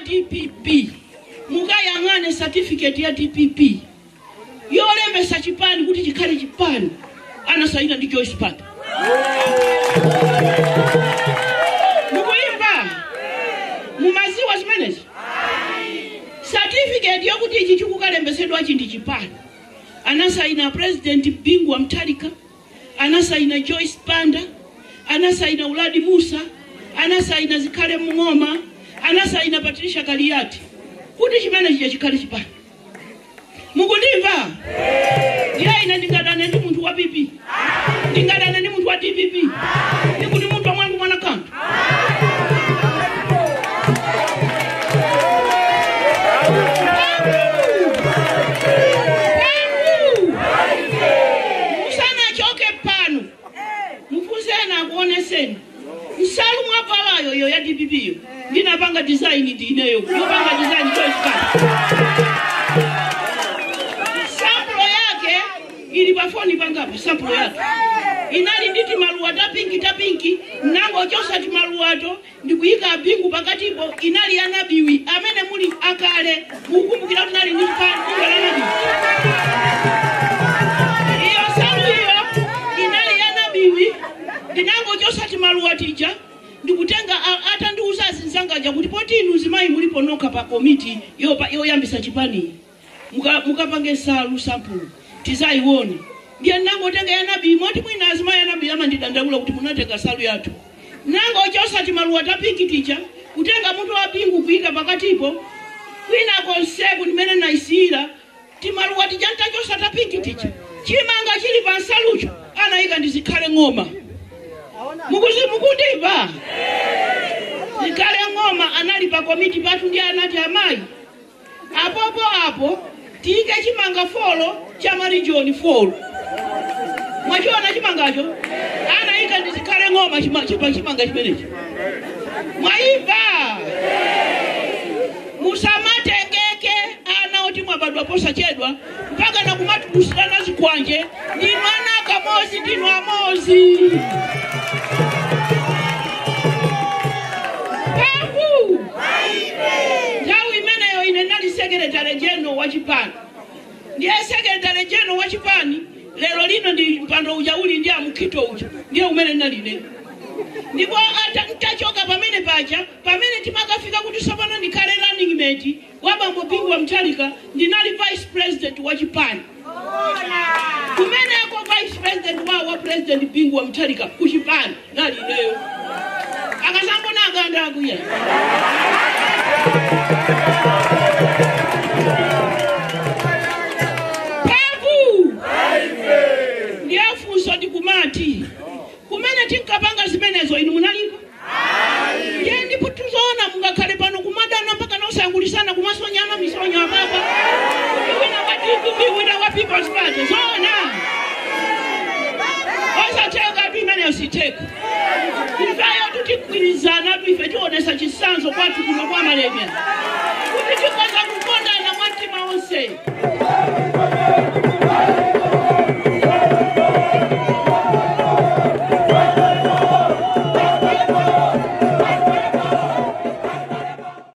DPP mukayangane certificate ya DPP yolembesa chipani kuti chikhale chipani anasaina ndi Joyce Banda. Mukuimba mumaziwa zimenezi certificate yokuti ichi chikukalembesedwa ndi chipani anasaina President Bingu wa Mutharika, anasaina Joyce Banda, anasaina Uladi Musa, anasaina Zikhale Mng'oma, anasaina Patricia Kaliati kuti chimenechi chikhale chipani. Mukundimva? Yeah, ina ndingadane ndi munthu wa PP. Ndingadane ndi munthu wa DPP. Ndikuti munthu wa mwangu mwana kanto. Musana choke pano. Mufuzena kuoneseni. Nsalu mwapalayo yo ya DPP yo. Ndinapanga design ndineyo. Yopanga design Joyce Banda. Ili bafoni bangapo sample yake inali nditi maluwa tapinki nango chosa ti maluwato ndikuyika bingu pakatipo inali anabiwi amene muli akale mukumbukira kuti nali nditi bingu anabiwi iyo salu iyo inali anabiwi ndinango chosa ti maluwa tija ndikutenga atandiuza zinzanga kuti poti inu zimayi mulipo noka pa komiti yoyambisa chipani mukapange salu sample tizaiwone ndiye nango tenga ya nabii moti mwina azima ya nabii ama ndidandaula kuti munateka salu yatu nango chosa ti maluwa tapinki ticha kutenga mtu wa bingu kuika pakatipo kwina konseku nimene naisira ti maluwa tijanta chosa tapinki ticha chimanga chili pa salucho anaika ndi Zikhale Ng'oma. Mukundimva? Zikhale Ng'oma anali pa komiti patu ndi anati amayi apo tike chimanga folo cha Marijohn folo. Mwachiona chimangacho? Anaika ndi Zikhale Ng'oma chimanga chimenechi. Mwaimva? Musamatengeke ana oti mwabadwa posa chedwa mpaka na kumatubusirana zikwanje ndinu ana kamozi ndinu amozi. Ntawi imeneyo ine nali Secretary General wa chipani. Ndiye Secretary General wa chipani lero lino ndi mpando ujauli ndi amukito uja ndiye umene naline. Ndipo ntachoka pamene pacha pamene timakafika kuti sopano ndikhale running mate wa bambo Bingu wa Mutharika ndinali Vice President wa chipani. Kumene ako Vice President wa President Bingu wa Mutharika ku chipani nali ineyo. Akasambo naganda akuya. Ndiafuso ndikumati kumene tinkapanga zimenezo inu munaliko? Ndiye ndipo tuzoona mungakhale pano kumadana mpaka nosangulisana kumasonyana misonya baba wina wa DPP wina wa People's Party zona osateka tuimeneyo siteka ifayo tutikwirizana tuife tionesa chisanzo kwatu kuno kwa Malebya kuti tikoza kukondana mwatima onse.